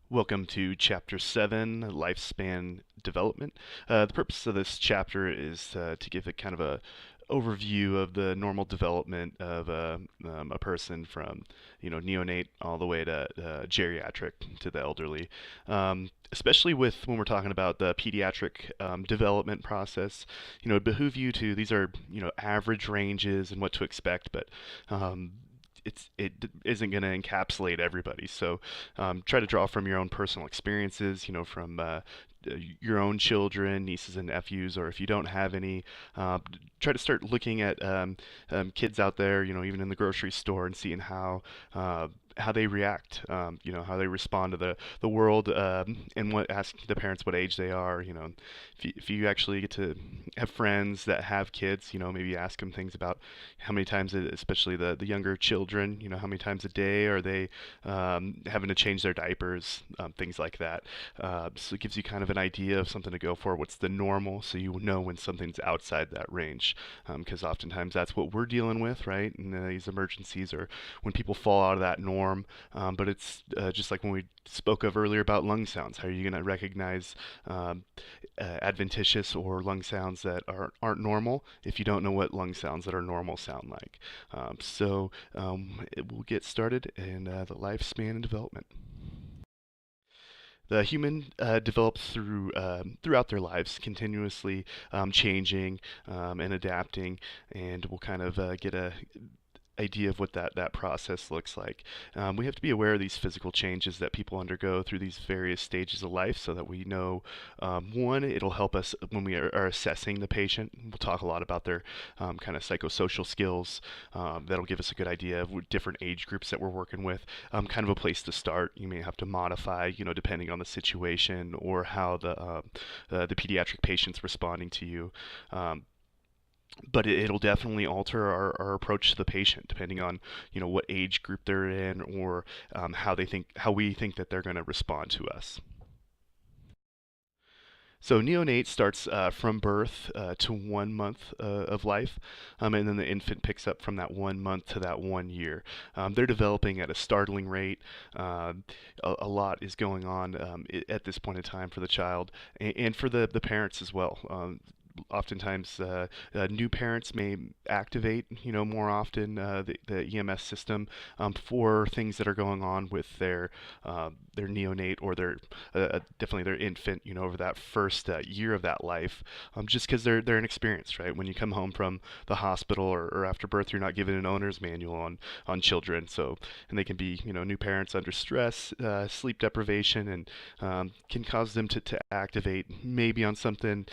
Welcome to Chapter 7, Lifespan Development. The purpose of this chapter is to give a kind of a overview of the normal development of a person from, neonate all the way to geriatric to the elderly. Especially with when we're talking about the pediatric development process, it behoove you to, these are, average ranges and what to expect, but it isn't going to encapsulate everybody. So try to draw from your own personal experiences, from your own children, nieces and nephews, or if you don't have any, try to start looking at kids out there, even in the grocery store, and seeing how they react, how they respond to the world, and ask the parents what age they are. If you actually get to have friends that have kids, maybe ask them things about how many times, especially the younger children, how many times a day are they having to change their diapers, things like that. So it gives you kind of an idea of something to go for. What's the normal, so you know when something's outside that range, because oftentimes that's what we're dealing with, right? And these emergencies are when people fall out of that norm. But it's just like when we spoke of earlier about lung sounds. How are you going to recognize adventitious or lung sounds that aren't normal if you don't know what lung sounds that are normal sound like? We'll get started in the lifespan and development. The human develops throughout their lives, continuously changing and adapting, and we'll kind of get a idea of what that process looks like. We have to be aware of these physical changes that people undergo through these various stages of life so that we know, one, it'll help us when we are assessing the patient. We'll talk a lot about their kind of psychosocial skills. That'll give us a good idea of what different age groups that we're working with. Kind of a place to start. You may have to modify, depending on the situation or how the pediatric patient's responding to you. But it'll definitely alter our approach to the patient depending on what age group they're in, or how we think that they're going to respond to us. So neonate starts from birth to 1 month of life, and then the infant picks up from that 1 month to that 1 year. They're developing at a startling rate. A lot is going on at this point in time for the child and for the parents as well. Oftentimes new parents may activate more often the EMS system for things that are going on with their neonate or their definitely their infant over that first year of that life, just because they're inexperienced, right? When you come home from the hospital or after birth, you're not given an owner's manual on children. So, and they can be new parents under stress, sleep deprivation, and can cause them to activate maybe on something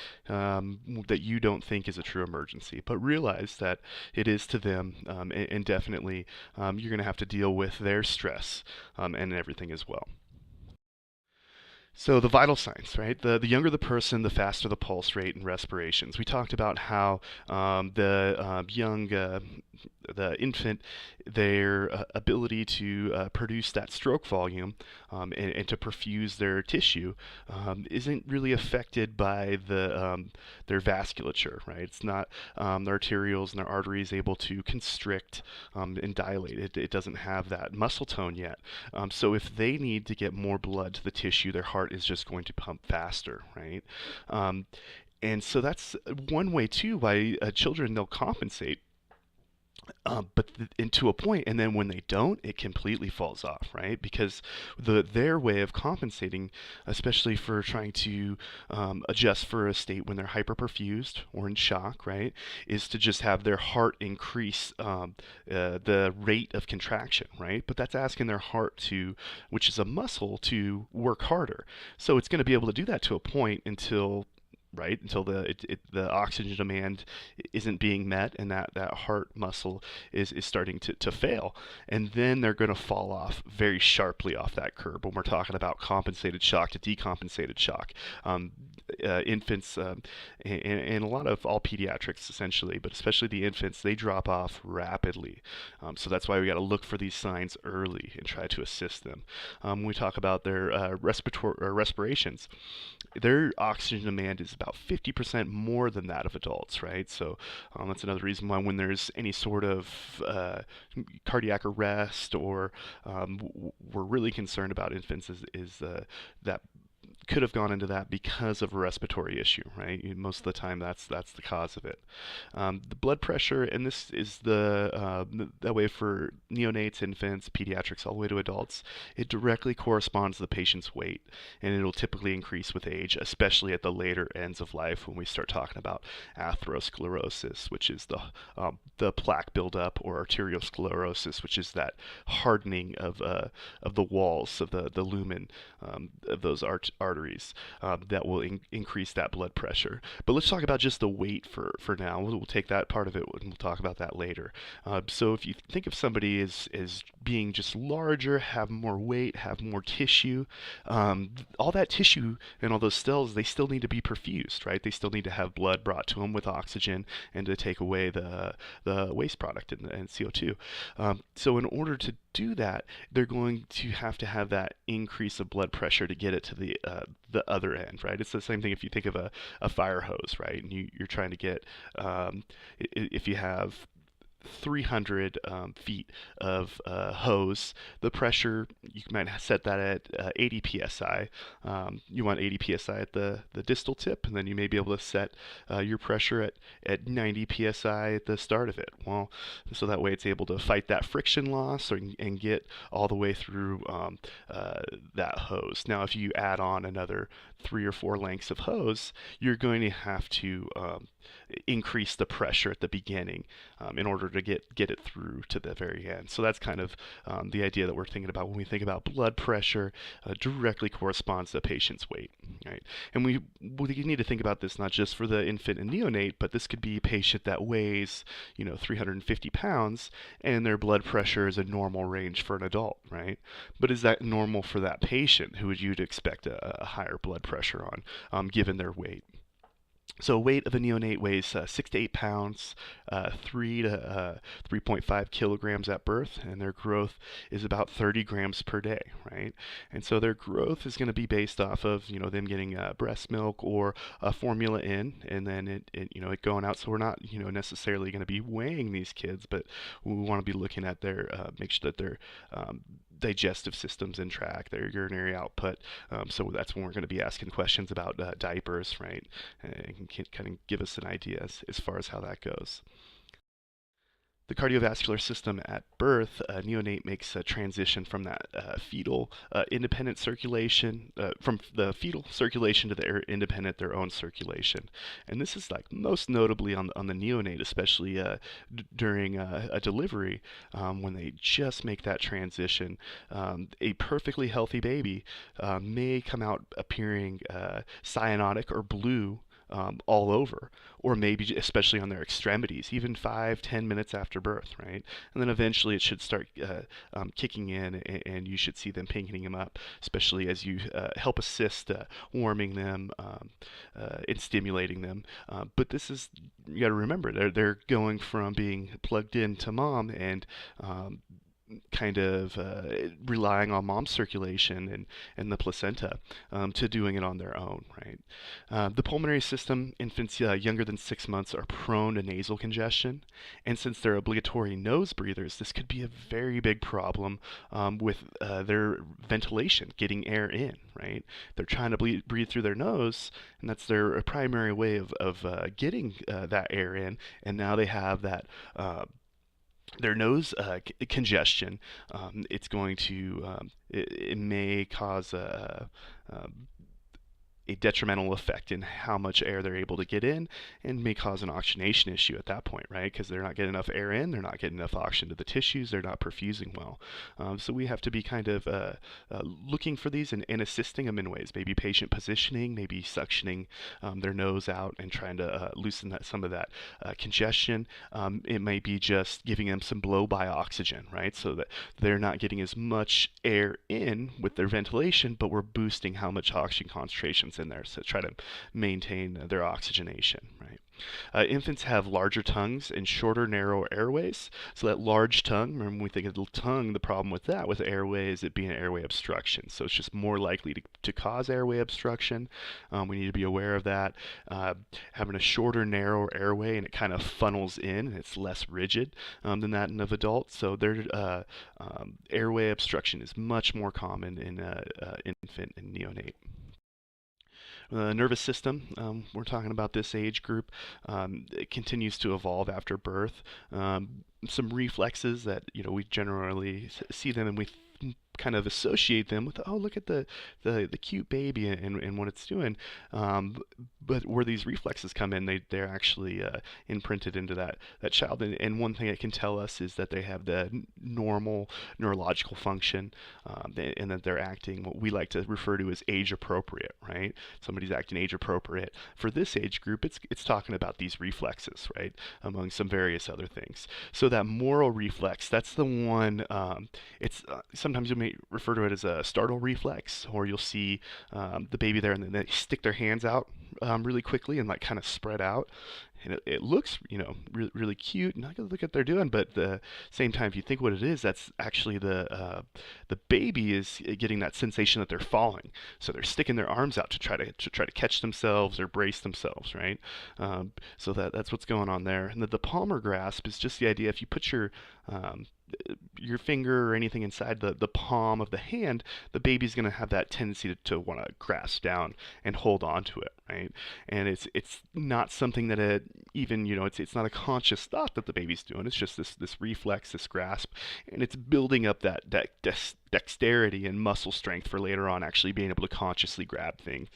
that you don't think is a true emergency, but realize that it is to them, and definitely you're going to have to deal with their stress and everything as well. So the vital signs, right? The younger the person, the faster the pulse rate and respirations. We talked about how the infant, their ability to produce that stroke volume and to perfuse their tissue isn't really affected by their vasculature, right? It's not their arterioles and their arteries able to constrict and dilate. It doesn't have that muscle tone yet. So if they need to get more blood to the tissue, their heart is just going to pump faster, right? Um, and so that's one way too why children, they'll compensate, and to a point, and then when they don't, it completely falls off, right? Because their way of compensating, especially for trying to adjust for a state when they're hyperperfused or in shock, right, is to just have their heart increase the rate of contraction, right? But that's asking their heart to, which is a muscle, to work harder. So it's going to be able to do that to a point until until the oxygen demand isn't being met, and that heart muscle is starting to fail, and then they're going to fall off very sharply off that curve when we're talking about compensated shock to decompensated shock. infants and a lot of all pediatrics essentially, but especially the infants, they drop off rapidly. So that's why we got to look for these signs early and try to assist them. When we talk about their respirations, their oxygen demand is about 50% more than that of adults, right? So that's another reason why when there's any sort of cardiac arrest or we're really concerned about infants is that could have gone into that because of a respiratory issue, right? Most of the time, that's the cause of it. The blood pressure, and this is that way for neonates, infants, pediatrics, all the way to adults. It directly corresponds to the patient's weight, and it'll typically increase with age, especially at the later ends of life when we start talking about atherosclerosis, which is the plaque buildup, or arteriosclerosis, which is that hardening of the walls of the lumen of those arteries that will increase that blood pressure. But let's talk about just the weight for now. We'll take that part of it and we'll talk about that later. So if you think of somebody as being just larger, have more weight, have more tissue, all that tissue and all those cells, they still need to be perfused, right? They still need to have blood brought to them with oxygen and to take away the waste product and CO2. So in order to do that, they're going to have that increase of blood pressure to get it to the other end, right? It's the same thing if you think of a fire hose, right? And you're trying to get if you have 300 feet of hose, the pressure, you might set that at 80 psi. You want 80 psi at the distal tip, and then you may be able to set your pressure at 90 psi at the start of it. Well, so that way it's able to fight that friction loss and get all the way through that hose. Now, if you add on another 3 or 4 lengths of hose, you're going to have to increase the pressure at the beginning in order to get it through to the very end. So that's kind of the idea that we're thinking about when we think about blood pressure directly corresponds to the patient's weight, right? And we need to think about this not just for the infant and neonate, but this could be a patient that weighs 350 pounds and their blood pressure is a normal range for an adult, right? But is that normal for that patient who would you'd expect a higher blood pressure on given their weight? So weight of a neonate weighs 6 to 8 pounds, 3 to 3.5 kilograms at birth, and their growth is about 30 grams per day, right? And so their growth is going to be based off of them getting breast milk or formula in, and then it going out. So we're not necessarily going to be weighing these kids, but we want to be looking at their make sure that their digestive systems in track, their urinary output. So that's when we're going to be asking questions about diapers, right? And can kind of give us an idea as far as how that goes. The cardiovascular system at birth, neonate makes a transition from that fetal independent circulation, from the fetal circulation to their independent, their own circulation. And this is like most notably on the neonate, especially during a delivery, when they just make that transition. A perfectly healthy baby may come out appearing cyanotic or blue all over, or maybe especially on their extremities, even 5-10 minutes after birth, right? And then eventually it should start kicking in, and you should see them pinking them up, especially as you help assist warming them and stimulating them. But this is, you got to remember, they're going from being plugged into mom and kind of relying on mom's circulation and the placenta to doing it on their own, right? The pulmonary system, infants younger than 6 months are prone to nasal congestion, and since they're obligatory nose breathers, this could be a very big problem with their ventilation, getting air in, right? They're trying to breathe through their nose, and that's their primary way of getting that air in, and now they have that their nose congestion. It's going to it may cause a detrimental effect in how much air they're able to get in, and may cause an oxygenation issue at that point, right? Because they're not getting enough air in, they're not getting enough oxygen to the tissues, they're not perfusing well. So we have to be kind of looking for these and assisting them in ways, maybe patient positioning, maybe suctioning their nose out and trying to loosen some of that congestion. It might be just giving them some blow-by oxygen, right? So that they're not getting as much air in with their ventilation, but we're boosting how much oxygen concentrations in there, so try to maintain their oxygenation, right? Infants have larger tongues and shorter, narrow airways. So that large tongue, remember when we think of the tongue, the problem with that, with airway, is it being an airway obstruction. So it's just more likely to cause airway obstruction. We need to be aware of that. Having a shorter, narrow airway, and it kind of funnels in, and it's less rigid than that in of adults. So their airway obstruction is much more common in infant and neonate. Nervous system, we're talking about this age group. It continues to evolve after birth. Some reflexes that we generally see them, and we kind of associate them with, oh, look at the cute baby and what it's doing. But where these reflexes come in, they're actually imprinted into that child. And one thing it can tell us is that they have the normal neurological function, and that they're acting what we like to refer to as age appropriate, right? Somebody's acting age appropriate. For this age group, it's talking about these reflexes, right? Among some various other things. So that moral reflex, that's the one, it's sometimes you may refer to it as a startle reflex, or you'll see the baby there and then they stick their hands out really quickly and like kind of spread out. And it looks, really cute, and look at what they're doing. But at the same time, if you think what it is, that's actually the baby is getting that sensation that they're falling, so they're sticking their arms out to try to catch themselves or brace themselves, right? So that's what's going on there. And the palmar grasp is just the idea if you put your finger or anything inside the palm of the hand, the baby's going to have that tendency to want to grasp down and hold on to it, right? And it's not something that it's not a conscious thought that the baby's doing. It's just this reflex, this grasp, and it's building up that dexterity and muscle strength for later on actually being able to consciously grab things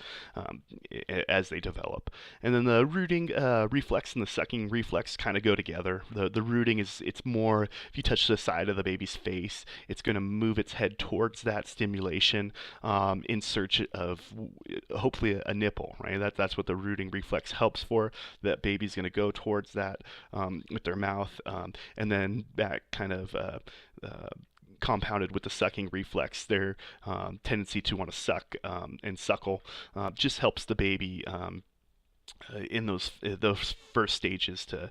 as they develop. And then the rooting reflex and the sucking reflex kind of go together. The rooting it's more, if you touch the side of the baby's face, it's going to move its head towards that stimulation in search of hopefully a nipple, right? That's what the rooting reflex helps for. That baby's going to go towards that with their mouth, and then that kind of compounded with the sucking reflex, their tendency to want to suck and suckle just helps the baby in those first stages to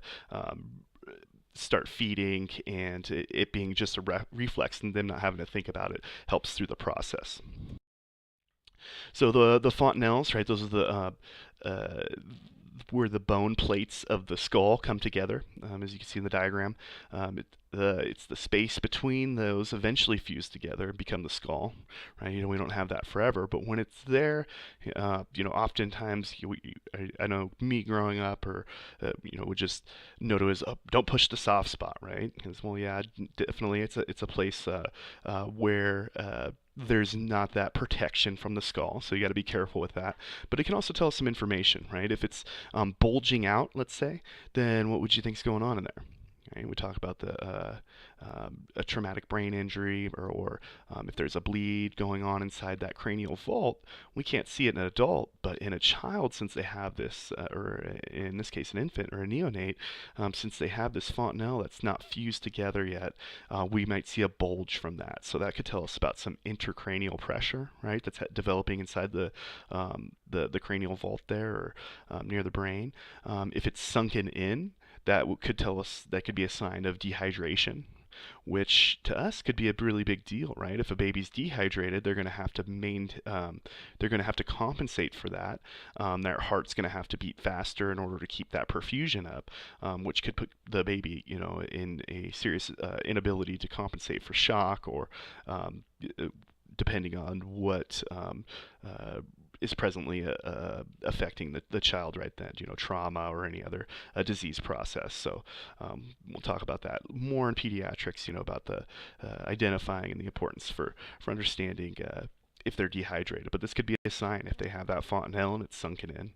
start feeding, and it being just a reflex and them not having to think about it helps through the process. So the fontanelles, right? Those are where the bone plates of the skull come together, as you can see in the diagram. It's the space between those eventually fuse together and become the skull, right? We don't have that forever, but when it's there, oftentimes I know me growing up, or would just note it as, oh, don't push the soft spot, right? Because, well, yeah, definitely it's a place where there's not that protection from the skull, so you got to be careful with that. But it can also tell us some information, right? If it's bulging out, let's say, then what would you think's going on in there? Right? We talk about a traumatic brain injury, or if there's a bleed going on inside that cranial vault. We can't see it in an adult, but in a child, since they have this, or in this case an infant or a neonate, since they have this fontanelle that's not fused together yet, we might see a bulge from that. So that could tell us about some intracranial pressure, right? That's developing inside the cranial vault there, or near the brain. If it's sunken in, that could tell us, that could be a sign of dehydration, which to us could be a really big deal, right? If a baby's dehydrated, they're going to have to compensate for that. Their heart's going to have to beat faster in order to keep that perfusion up, which could put the baby, in a serious inability to compensate for shock, or depending on what is presently affecting the child right then, trauma or any other disease process. So we'll talk about that more in pediatrics, about the identifying and the importance for understanding if they're dehydrated. But this could be a sign if they have that fontanelle and it's sunken in.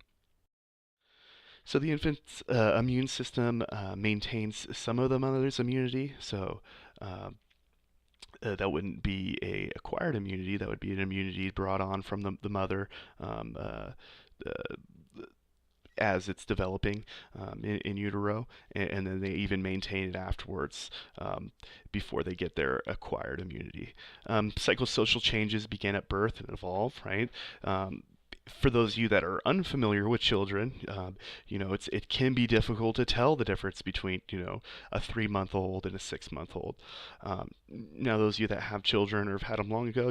So the infant's immune system maintains some of the mother's immunity. So that wouldn't be a acquired immunity. That would be an immunity brought on from the mother as it's developing in utero, and then they even maintain it afterwards before they get their acquired immunity. Psychosocial changes begin at birth and evolve, right? For those of you that are unfamiliar with children, it can be difficult to tell the difference between a 3 month old and a 6 month old. Now, those of you that have children or have had them long ago,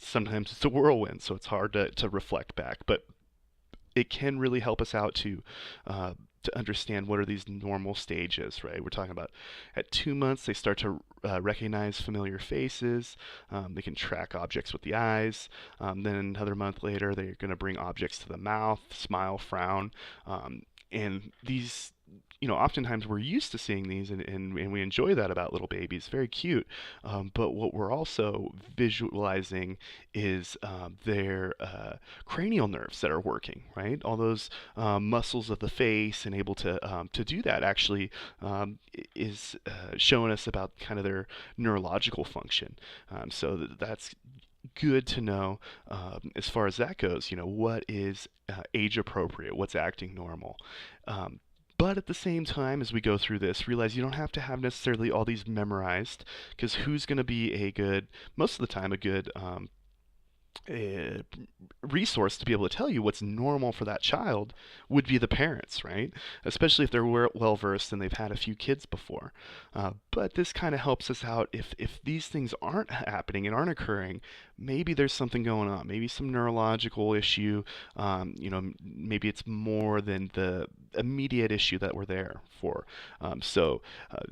sometimes it's a whirlwind, so it's hard to reflect back. But it can really help us out to understand what are these normal stages, right? We're talking about at 2 months they start to recognize familiar faces. They can track objects with the eyes. Then another month later, they're going to bring objects to the mouth, smile, frown, and these. Oftentimes we're used to seeing these, and we enjoy that about little babies. Very cute. But what we're also visualizing is their cranial nerves that are working, right? All those muscles of the face and able to do that actually is showing us about kind of their neurological function. So that's good to know as far as that goes. What is age appropriate? What's acting normal? Um, but at the same time, as we go through this, realize you don't have to have necessarily all these memorized, because who's going to be most of the time, a good uh, resource to be able to tell you what's normal for that child would be the parents, right? Especially if they're well versed and they've had a few kids before. But this kind of helps us out if these things aren't happening and aren't occurring. Maybe there's something going on. Maybe some neurological issue. Maybe it's more than the immediate issue that we're there for. So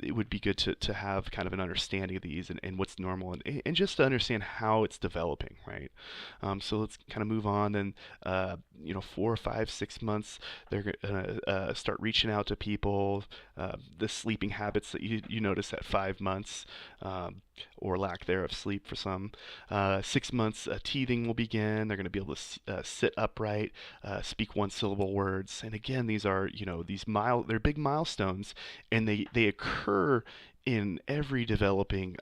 it would be good to have kind of an understanding of these and what's normal and just to understand how it's developing, right? So let's kind of move on. Then, 4, 5, 6 months, they're gonna start reaching out to people. The sleeping habits that you notice at 5 months, or lack thereof sleep for some. 6 months, teething will begin. They're going to be able to sit upright, speak one syllable words. And again, these are, they're big milestones, and they occur in every developing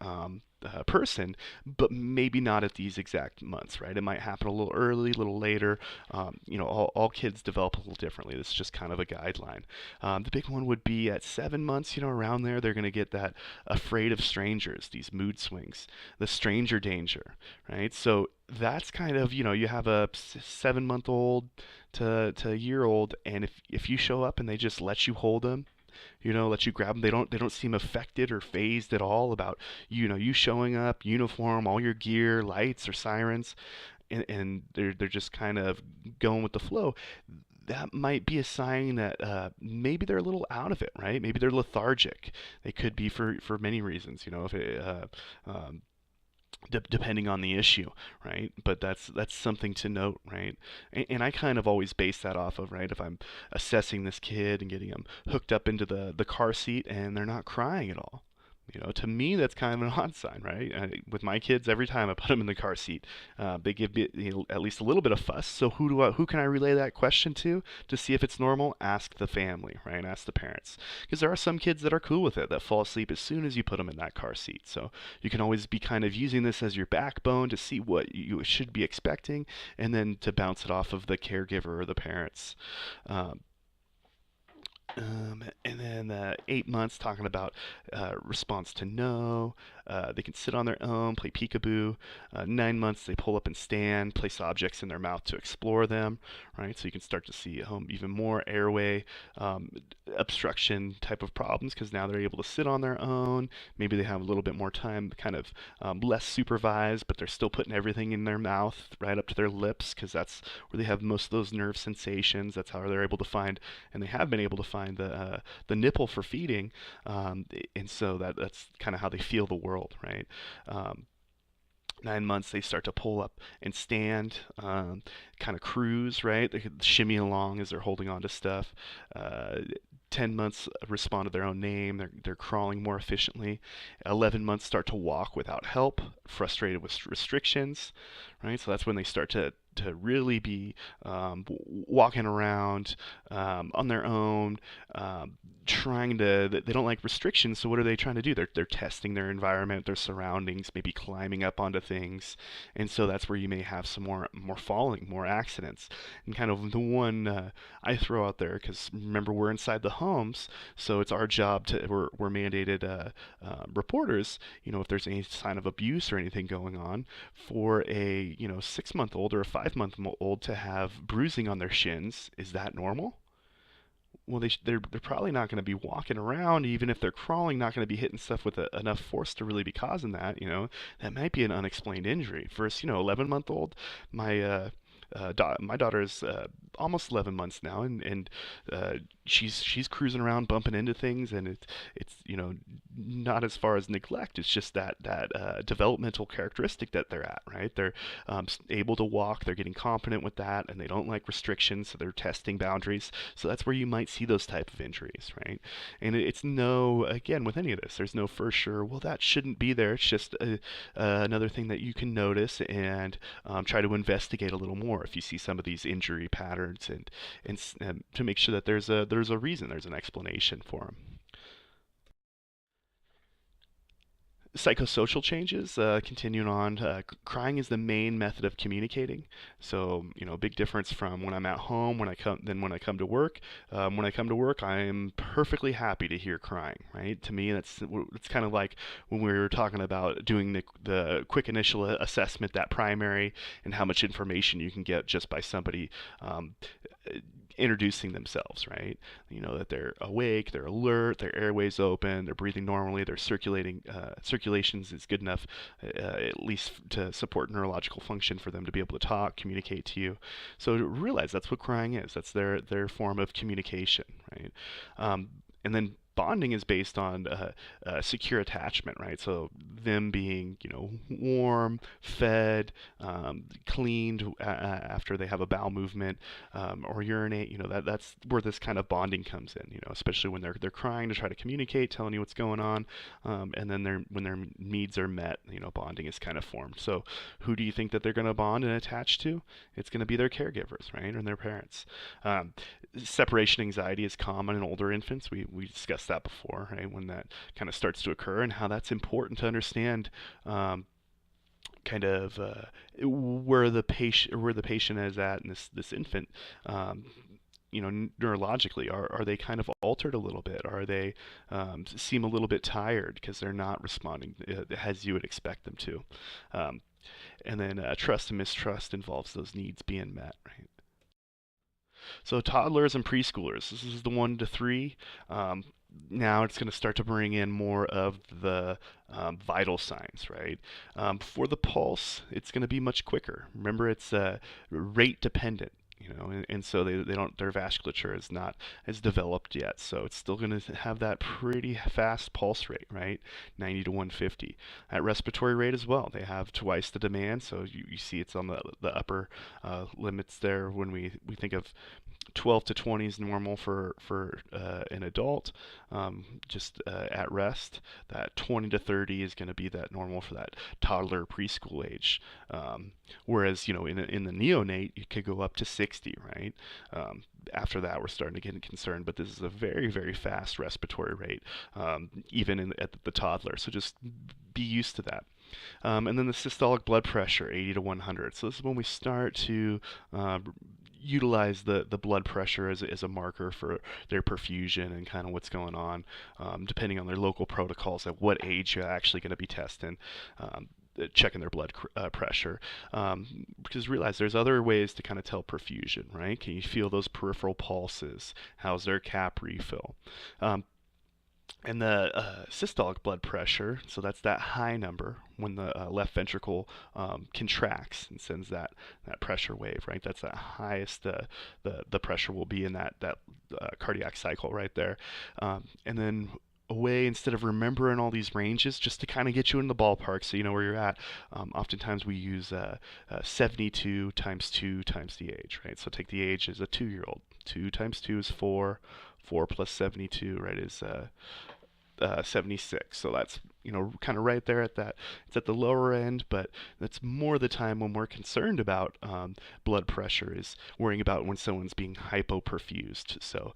person, but maybe not at these exact months, right? It might happen a little early, a little later. All kids develop a little differently. This is just kind of a guideline. The big one would be at 7 months, around there, they're going to get that afraid of strangers, these mood swings, the stranger danger, right? So that's kind of, you have a 7 month old to a year old, and if you show up and they just let you hold them, let you grab them. They don't seem affected or phased at all about you showing up, uniform, all your gear, lights or sirens, and they're just kind of going with the flow. That might be a sign that maybe they're a little out of it, right? Maybe they're lethargic. They could be for many reasons, if it, depending on the issue, right? But that's something to note, right? And I kind of always base that off of, right? If I'm assessing this kid and getting them hooked up into the car seat and they're not crying at all. To me, that's kind of an odd sign, right? With my kids, every time I put them in the car seat, they give me at least a little bit of fuss. So who can I relay that question to see if it's normal? Ask the family, right? Ask the parents, because there are some kids that are cool with it, that fall asleep as soon as you put them in that car seat. So you can always be kind of using this as your backbone to see what you should be expecting, and then to bounce it off of the caregiver or the parents. Um, and then 8 months, talking about response to no. They can sit on their own, play peekaboo. 9 months, they pull up and stand, place objects in their mouth to explore them, right? So you can start to see even more airway obstruction type of problems, because now they're able to sit on their own. Maybe they have a little bit more time, kind of less supervised, but they're still putting everything in their mouth right up to their lips, because that's where they have most of those nerve sensations. That's how they're able to find, and they have been able to find the nipple for feeding, and so that's kind of how they feel the world, right? Um, 9 months, they start to pull up and stand, kind of cruise, right? They could shimmy along as they're holding on to stuff. Uh, 10 months, respond to their own name. They're crawling more efficiently. 11 months, start to walk without help, frustrated with restrictions, right? So that's when they start to really be walking around on their own, they don't like restrictions. So what are they trying to do? They're testing their environment, their surroundings, maybe climbing up onto things. And so that's where you may have some more falling, more accidents. And kind of the one I throw out there, because remember, we're inside the homes, so it's our job we're mandated reporters, if there's any sign of abuse or anything going on, for a 6-month-old or a 5-month-old to have bruising on their shins. Is that normal? Well, they're probably not going to be walking around, even if they're crawling, not going to be hitting stuff with enough force to really be causing that. That might be an unexplained injury. For a 11-month-old, my my daughter's almost 11 months now, and uh, she's cruising around, bumping into things, and it's not as far as neglect. It's just that developmental characteristic that they're at, right? They're able to walk, they're getting confident with that, and they don't like restrictions, so they're testing boundaries. So that's where you might see those type of injuries, right? And it's no, again, with any of this, there's no for sure. Well, that shouldn't be there. It's just another thing that you can notice and try to investigate a little more if you see some of these injury patterns, and to make sure that there's a reason, there's an explanation for them. Psychosocial changes, continuing on, crying is the main method of communicating. So, big difference from when I'm at home, when I come to work. When I come to work, I am perfectly happy to hear crying, right? To me, it's kind of like when we were talking about doing the quick initial assessment, that primary, and how much information you can get just by somebody um, introducing themselves, right? That they're awake, they're alert, their airways open, they're breathing normally, their circulations is good enough, at least to support neurological function for them to be able to talk, communicate to you. So to realize that's what crying is. That's their form of communication, right? And then bonding is based on secure attachment, right? So them being, warm, fed, cleaned after they have a bowel movement, or urinate. That's where this kind of bonding comes in. Especially when they're crying to try to communicate, telling you what's going on, and then when their needs are met, bonding is kind of formed. So who do you think that they're going to bond and attach to? It's going to be their caregivers, right, and their parents. Um, Separation anxiety is common in older infants. We discussed that before, right? When that kind of starts to occur, and how that's important to understand. Kind of where the patient is at, and this infant, um, neurologically, are they kind of altered a little bit? Are they seem a little bit tired because they're not responding as you would expect them to? Um, and then trust and mistrust involves those needs being met, right? So toddlers and preschoolers, this is the 1 to 3. Um, Now it's going to start to bring in more of the vital signs, right? For the pulse, it's going to be much quicker. Remember, it's rate dependent. And so they don't, their vasculature is not as developed yet, so it's still going to have that pretty fast pulse rate, right? 90 to 150. At respiratory rate as well, they have twice the demand, so you see it's on the upper limits there. When we think of 12 to 20 is normal for an adult, just at rest. That 20 to 30 is going to be that normal for that toddler preschool age. Whereas in the neonate, you could go up to 60, right? After that, we're starting to get concerned, but this is a very, very fast respiratory rate, even at the toddler. So just be used to that. And then the systolic blood pressure, 80 to 100. So this is when we start to utilize the blood pressure as a marker for their perfusion and kind of what's going on, depending on their local protocols at what age you're actually going to be testing. Checking their blood pressure, because realize there's other ways to kind of tell perfusion, right? Can you feel those peripheral pulses? How's their cap refill? Um, and the systolic blood pressure, so that's that high number when the left ventricle contracts and sends that pressure wave, right? That's the highest the pressure will be in that cardiac cycle right there. And then a way, instead of remembering all these ranges, just to kind of get you in the ballpark so you know where you're at, oftentimes we use 72 times 2 times the age, right? So take the age as a 2-year-old. 2 times 2 is 4. 4 plus 72, right, is 76. So that's kind of right there at that. It's at the lower end, but that's more the time when we're concerned about blood pressure, is worrying about when someone's being hypoperfused. So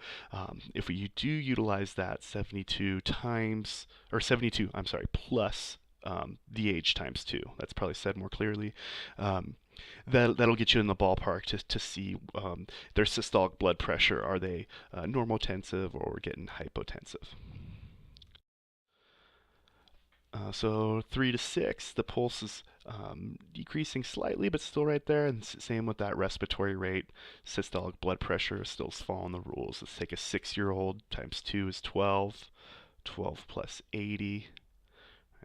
if you do utilize that 72 times, or 72, I'm sorry, plus the age times 2. That's probably said more clearly. That'll get you in the ballpark to see their systolic blood pressure. Are they normotensive or getting hypotensive? So 3 to 6, the pulse is decreasing slightly, but still right there. And same with that respiratory rate. Systolic blood pressure is still following the rules. Let's take a 6-year-old times 2 is 12. 12 plus 80.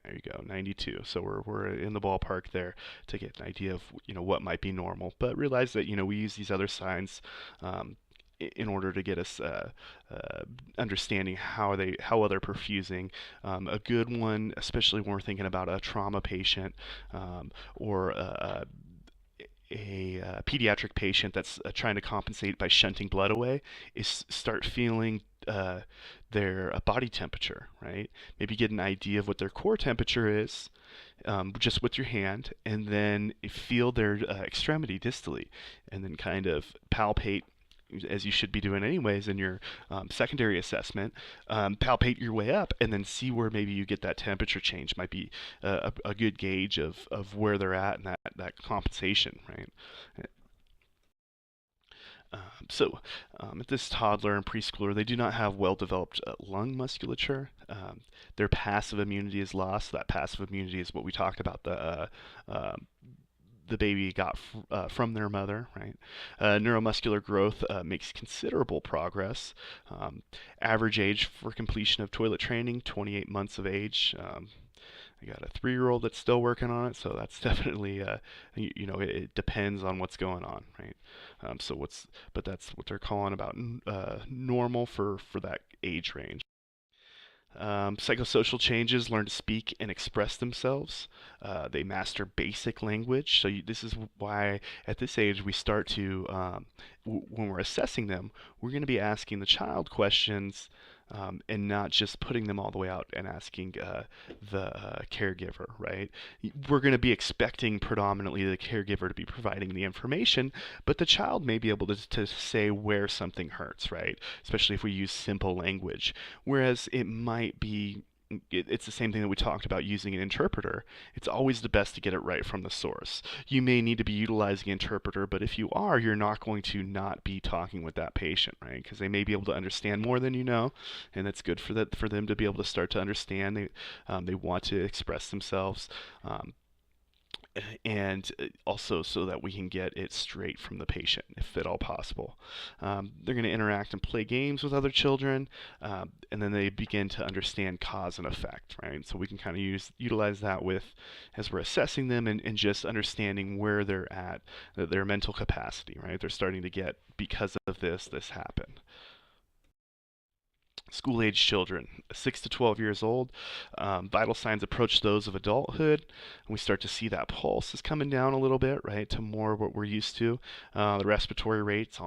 There you go, 92. So we're in the ballpark there to get an idea of what might be normal. But realize that we use these other signs um, in order to get us understanding how they're perfusing. A good one, especially when we're thinking about a trauma patient or a pediatric patient that's trying to compensate by shunting blood away, is start feeling their body temperature, right? Maybe get an idea of what their core temperature is just with your hand, and then feel their extremity distally, and then kind of palpate, as you should be doing anyways in your secondary assessment. Palpate your way up and then see where maybe you get that temperature change. Might be a good gauge of where they're at and that compensation, right? At this toddler and preschooler, they do not have well-developed lung musculature. Their passive immunity is lost. That passive immunity is what we talked about, the baby got from their mother, right? Neuromuscular growth makes considerable progress. Average age for completion of toilet training, 28 months of age. I got a 3-year-old that's still working on it, so that's definitely, it depends on what's going on, right? But that's what they're calling about normal for that age range. Psychosocial changes: learn to speak and express themselves. They master basic language. So this is why at this age we start to, when we're assessing them, we're going to be asking the child questions and not just putting them all the way out and asking the caregiver, right? We're going to be expecting predominantly the caregiver to be providing the information, but the child may be able to say where something hurts, right? Especially if we use simple language. Whereas it might be it's the same thing that we talked about using an interpreter. It's always the best to get it right from the source. You may need to be utilizing an interpreter, but if you are, you're not going to not be talking with that patient, right? Because they may be able to understand more than you know, and it's good for them to be able to start to understand. They want to express themselves. And also so that we can get it straight from the patient, if at all possible. They're going to interact and play games with other children, and then they begin to understand cause and effect, right? So we can kind of utilize that as we're assessing them and just understanding where they're at, their mental capacity, right? They're starting to get, because of this happened. School-age children, 6 to 12 years old. Vital signs approach those of adulthood, and we start to see that pulse is coming down a little bit, right, to more what we're used to. The respiratory rate's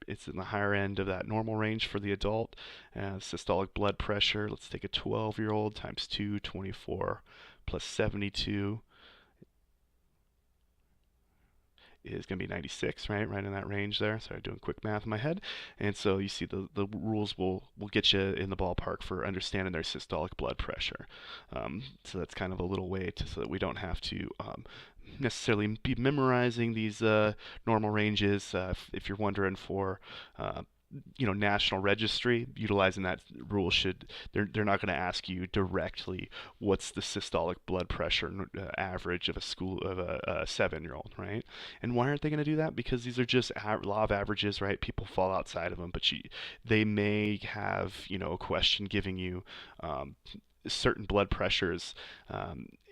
it's in the higher end of that normal range for the adult. Systolic blood pressure, let's take a 12-year-old times 2, 24 plus 72 is going to be 96, right? Right in that range there. Sorry, doing quick math in my head. And so you see the rules will get you in the ballpark for understanding their systolic blood pressure. So that's kind of a little way so that we don't have to necessarily be memorizing these normal ranges. If you're wondering for national registry, utilizing that rule they're not going to ask you directly what's the systolic blood pressure average of a 7-year-old, right? And why aren't they going to do that? Because these are just law of averages, right? People fall outside of them, but they may have a question giving you certain blood pressures,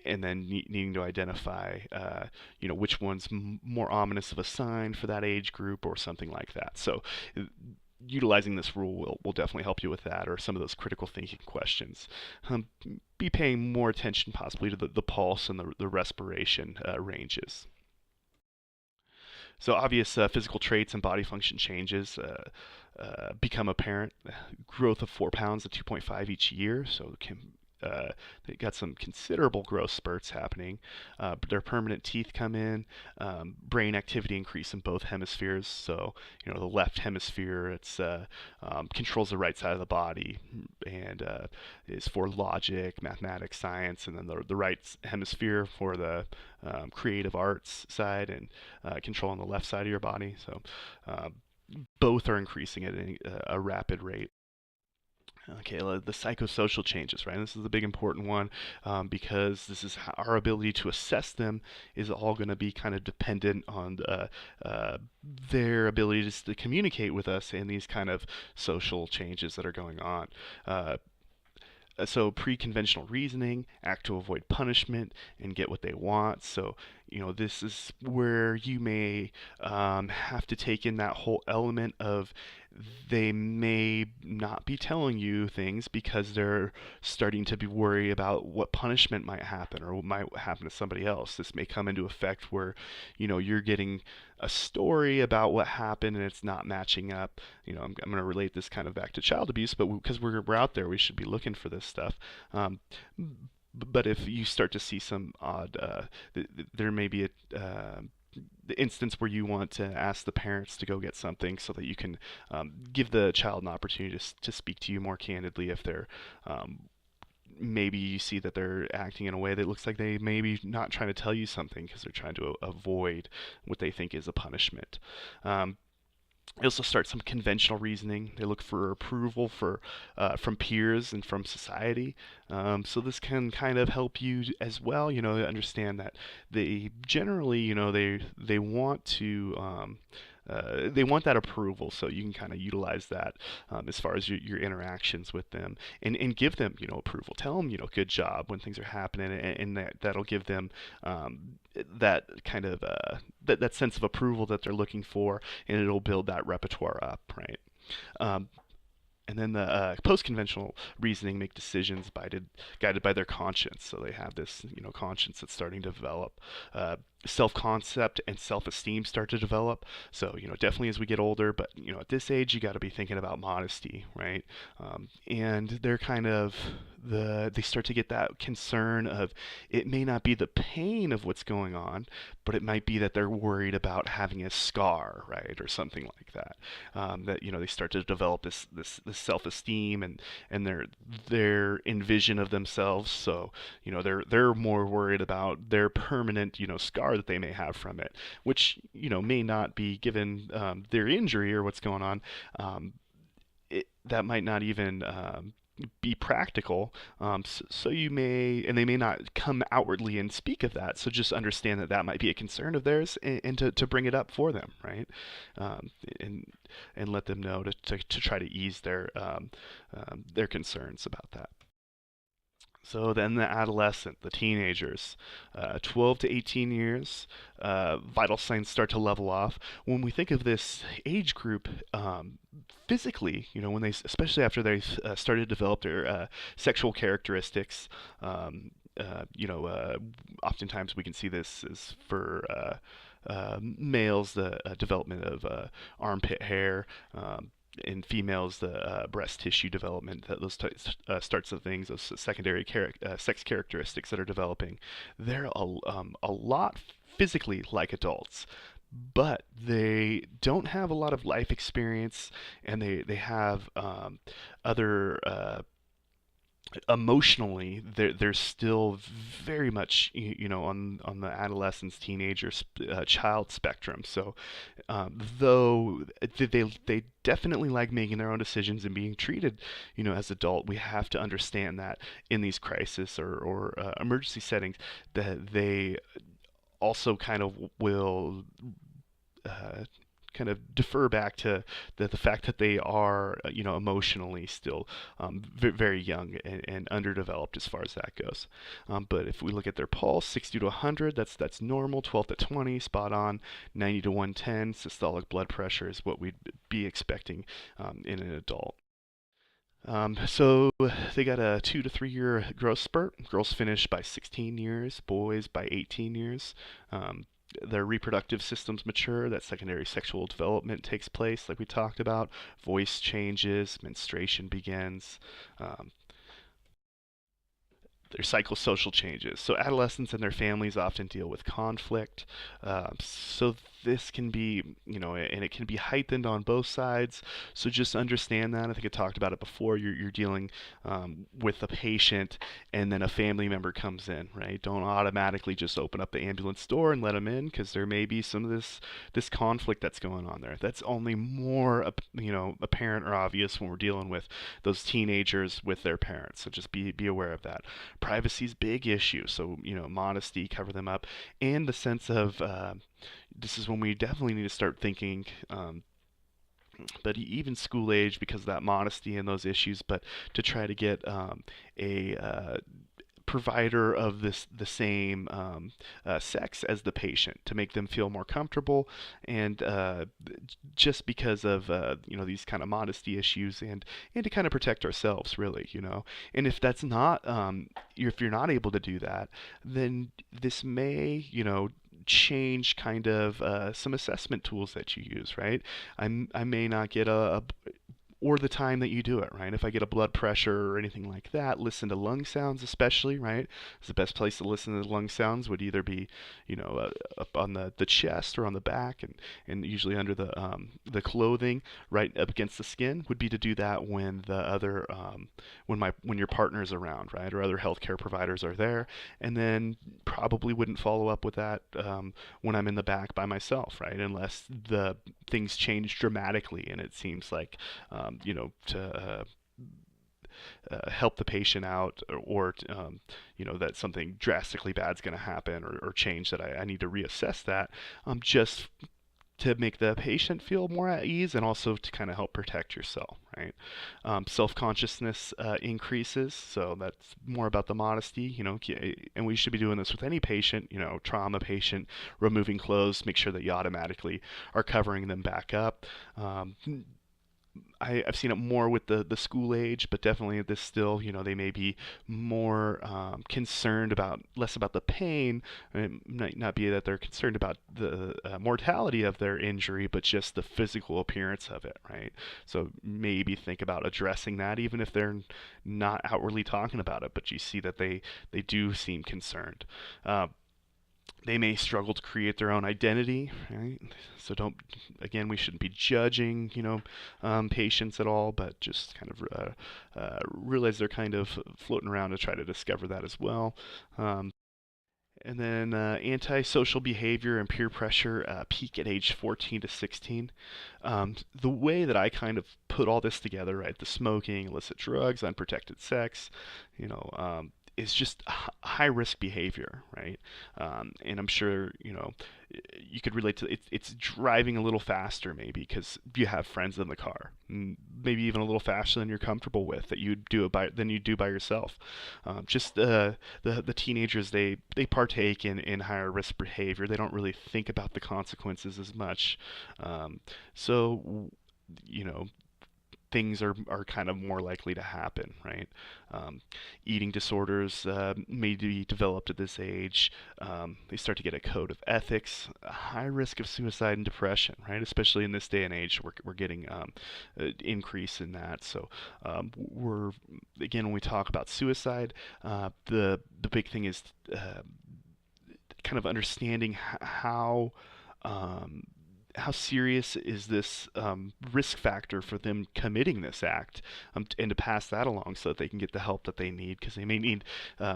and then needing to identify, which one's more ominous of a sign for that age group or something like that. So utilizing this rule will definitely help you with that, or some of those critical thinking questions. Be paying more attention possibly to the pulse and the respiration ranges. So obvious physical traits and body function changes become apparent. Growth of 4 pounds to 2.5 each year, so they got some considerable growth spurts happening. Their permanent teeth come in. Brain activity increase in both hemispheres. So the left hemisphere controls the right side of the body and is for logic, mathematics, science, and then the right hemisphere for the creative arts side and controlling the left side of your body. So both are increasing at a rapid rate. Okay, the psychosocial changes, right? This is the big important one, because this is how our ability to assess them is all going to be kind of dependent on uh, their ability to communicate with us and these kind of social changes that are going on. Uh, so pre-conventional reasoning, act to avoid punishment and get what they want. So this is where you may have to take in that whole element of they may not be telling you things because they're starting to be worried about what punishment might happen or what might happen to somebody else. This may come into effect where you're getting a story about what happened and it's not matching up. I'm going to relate this kind of back to child abuse, but because we're out there, we should be looking for this stuff. Um, but if you start to see some odd, there may be the instance where you want to ask the parents to go get something so that you can give the child an opportunity to speak to you more candidly if they're maybe you see that they're acting in a way that looks like they maybe not trying to tell you something because they're trying to avoid what they think is a punishment. Um, they also start some conventional reasoning. They look for approval from peers and from society. So this can kind of help you as well, to understand that they generally, they want to they want that approval, so you can kind of utilize that as far as your interactions with them, and give them, approval. Tell them, good job when things are happening, and that'll give them that kind of that sense of approval that they're looking for, and it'll build that repertoire up, right? Um, and then the post-conventional reasoning make decisions guided by their conscience. So they have this, conscience that's starting to develop. Self-concept and self-esteem start to develop. So, definitely as we get older, but, at this age, you got to be thinking about modesty, right? And they're kind of they start to get that concern of it may not be the pain of what's going on, but it might be that they're worried about having a scar, right, or something like that. That they start to develop this self-esteem and their envision of themselves. So they're more worried about their permanent scar that they may have from it, which may not be given their injury or what's going on. That might not even be practical. So you may, and they may not come outwardly and speak of that. So just understand that that might be a concern of theirs, and to bring it up for them, right? Um, and and let them know to try to ease their concerns about that. So then the adolescent, the teenagers, 12 to 18 years, vital signs start to level off. When we think of this age group, physically, when they, especially after they started to develop their sexual characteristics, um, oftentimes we can see this as for males, the development of armpit hair. In females, the breast tissue development, those starts of things, those secondary sex characteristics that are developing, they're a lot physically like adults, but they don't have a lot of life experience, and they have other emotionally they're still very much on the adolescence teenager child spectrum. So though they definitely like making their own decisions and being treated as adult, we have to understand that in these crisis or emergency settings that they also kind of will uh, kind of defer back to the fact that they are, emotionally still very young and underdeveloped as far as that goes. But if we look at their pulse, 60 to 100, that's normal. 12 to 20, spot on. 90 to 110, systolic blood pressure is what we'd be expecting in an adult. So they got a 2 to 3 year growth spurt. Girls finish by 16 years, boys by 18 years. Um, their reproductive systems mature, that secondary sexual development takes place, like we talked about. Voice changes, menstruation begins. Um, their psychosocial changes. So adolescents and their families often deal with conflict. So this can be, and it can be heightened on both sides. So just understand that. I think I talked about it before. You're dealing with a patient, and then a family member comes in, right? Don't automatically just open up the ambulance door and let them in, because there may be some of this conflict that's going on there. That's only more, apparent or obvious when we're dealing with those teenagers with their parents. So just be aware of that. Privacy's big issue. So modesty, cover them up, and the sense of this is when we definitely need to start thinking. But even school age, because of that modesty and those issues, but to try to get a provider of the same sex as the patient, to make them feel more comfortable, and just because of these kind of modesty issues, and to kind of protect ourselves, really. And if that's not if you're not able to do that, then this may change kind of some assessment tools that you use, right? I may not get or the time that you do it, right? If I get a blood pressure or anything like that, listen to lung sounds, especially, right? It's the best place to listen to lung sounds would either be, up on the chest or on the back, and usually under the clothing, right up against the skin, would be to do that when the other when your partner's around, right? Or other healthcare providers are there, and then probably wouldn't follow up with that when I'm in the back by myself, right? Unless the things change dramatically and it seems like to help the patient out, or that something drastically bad is going to happen, or change, that I need to reassess that, just to make the patient feel more at ease, and also to kind of help protect yourself, right? Self-consciousness increases, so that's more about the modesty, and we should be doing this with any patient, trauma patient, removing clothes, make sure that you automatically are covering them back up. I've seen it more with the school age, but definitely this still, they may be more concerned about, less about the pain. It might not be that they're concerned about the mortality of their injury, but just the physical appearance of it, right? So maybe think about addressing that, even if they're not outwardly talking about it, but you see that they do seem concerned. They may struggle to create their own identity, right? So again, we shouldn't be judging, patients at all, but just kind of realize they're kind of floating around to try to discover that as well. And then antisocial behavior and peer pressure peak at age 14 to 16. The way that I kind of put all this together, right? The smoking, illicit drugs, unprotected sex, is just high risk behavior, right? And I'm sure you could relate to it. It's driving a little faster, maybe because you have friends in the car, maybe even a little faster than you're comfortable with, that you do it than you do by yourself. Just the teenagers, they partake in higher risk behavior. They don't really think about the consequences as much. So you know things are kind of more likely to happen, right? Eating disorders may be developed at this age. They start to get a code of ethics, a high risk of suicide and depression, right? Especially in this day and age, we're getting an increase in that. So we're again, when we talk about suicide, the big thing is kind of understanding um, how serious is this risk factor for them committing this act, and to pass that along so that they can get the help that they need, because they may need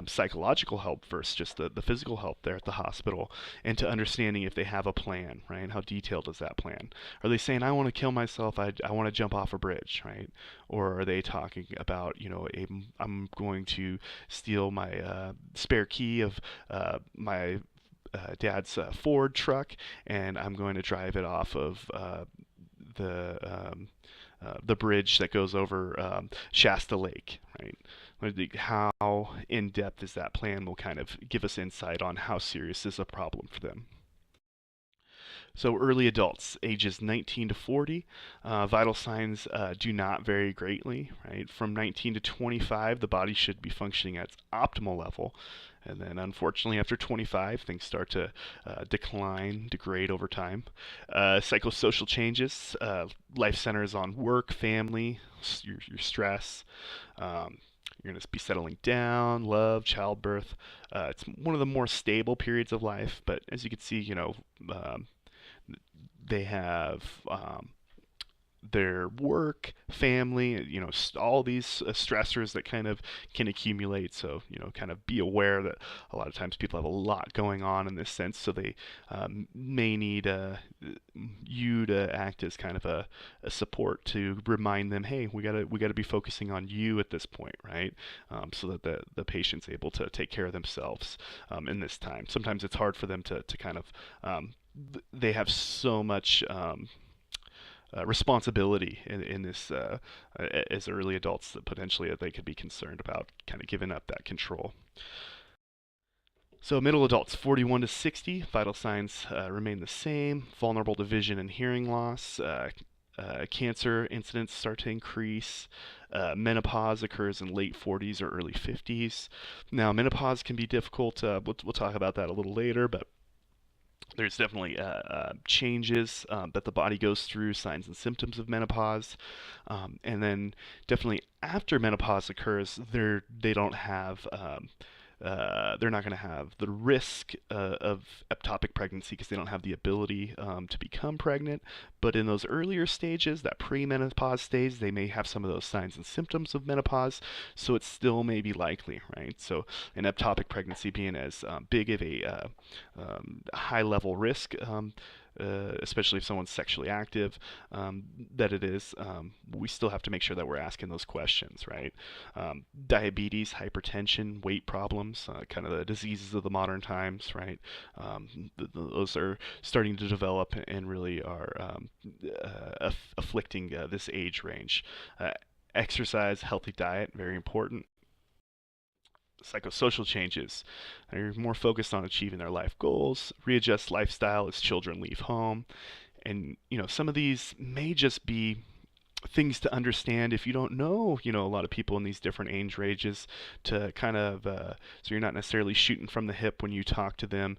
psychological help first, just the physical help there at the hospital, and to understanding if they have a plan, right? How detailed is that plan? Are they saying, I want to kill myself, I want to jump off a bridge, right? Or are they talking about, I'm going to steal my spare key of my dad's Ford truck, and I'm going to drive it off of the the bridge that goes over Shasta Lake, right? How in depth is that plan will kind of give us insight on how serious is a problem for them. So early adults, ages 19 to 40, vital signs do not vary greatly, right? From 19 to 25, the body should be functioning at its optimal level. And then unfortunately after 25, things start to decline, degrade over time. Psychosocial changes, life centers on work, family, your stress. You're going to be settling down, love, childbirth. It's one of the more stable periods of life, but as you can see, um, they have their work, family, all these stressors that kind of can accumulate. So, kind of be aware that a lot of times people have a lot going on in this sense. So they may need you to act as kind of a support to remind them, hey, we gotta be focusing on you at this point, right? So that the patient's able to take care of themselves in this time. Sometimes it's hard for them to kind of they have so much responsibility in this as early adults that potentially they could be concerned about kind of giving up that control. So middle adults, 41 to 60, vital signs remain the same. Vulnerable to vision and hearing loss. Cancer incidents start to increase. Menopause occurs in late 40s or early 50s. Now, menopause can be difficult. We'll talk about that a little later, but there's definitely changes that the body goes through, signs and symptoms of menopause, and then definitely after menopause occurs, they don't have they're not going to have the risk of ectopic pregnancy because they don't have the ability to become pregnant. But in those earlier stages, that premenopause stage, they may have some of those signs and symptoms of menopause, so it still may be likely, right? So an ectopic pregnancy being as big of a high level risk, especially if someone's sexually active, that it is, we still have to make sure that we're asking those questions, right? Diabetes, hypertension, weight problems, kind of the diseases of the modern times, right? Those are starting to develop and really are afflicting this age range. Exercise, healthy diet, very important. Psychosocial changes. They're more focused on achieving their life goals, readjust lifestyle as children leave home. And, some of these may just be things to understand if you don't know, a lot of people in these different age ranges to kind of, so you're not necessarily shooting from the hip when you talk to them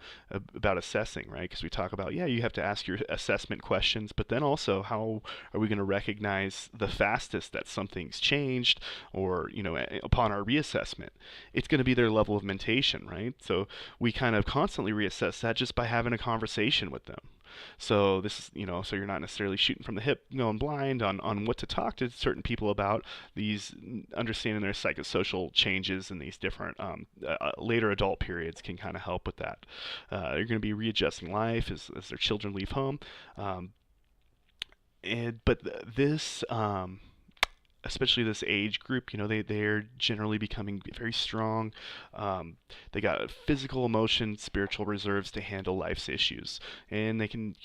about assessing, right? Because we talk about, yeah, you have to ask your assessment questions, but then also how are we going to recognize the fastest that something's changed or, upon our reassessment? It's going to be their level of mentation, right? So we kind of constantly reassess that just by having a conversation with them. So this is, so you're not necessarily shooting from the hip, going blind on what to talk to certain people about. These understanding their psychosocial changes in these different later adult periods can kind of help with that. They're going to be readjusting life as their children leave home. But this especially this age group, they're generally becoming very strong. They got physical, emotion, spiritual reserves to handle life's issues, and they can,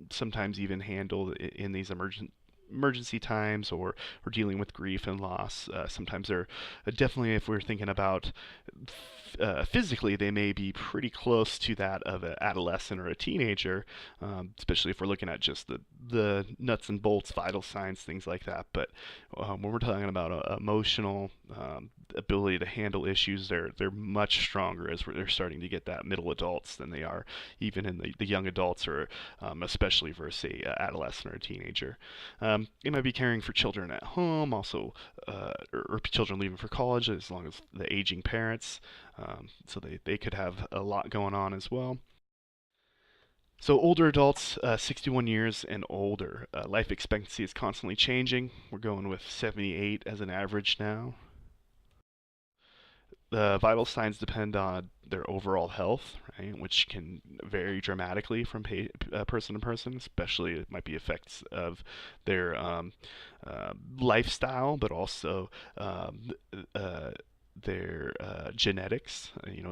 sometimes even handle in these emergency times or dealing with grief and loss. Sometimes they're definitely, if we're thinking about physically, they may be pretty close to that of an adolescent or a teenager, especially if we're looking at just the nuts and bolts, vital signs, things like that. But when we're talking about emotional ability to handle issues, they're much stronger as they're starting to get that middle adults than they are even in the young adults or especially versus a adolescent or a teenager. They might be caring for children at home, also, or children leaving for college, as long as the aging parents. So they could have a lot going on as well. So older adults, 61 years and older, life expectancy is constantly changing. We're going with 78 as an average now. The vital signs depend on their overall health, right, which can vary dramatically from person to person, especially it might be effects of their lifestyle, but also their genetics,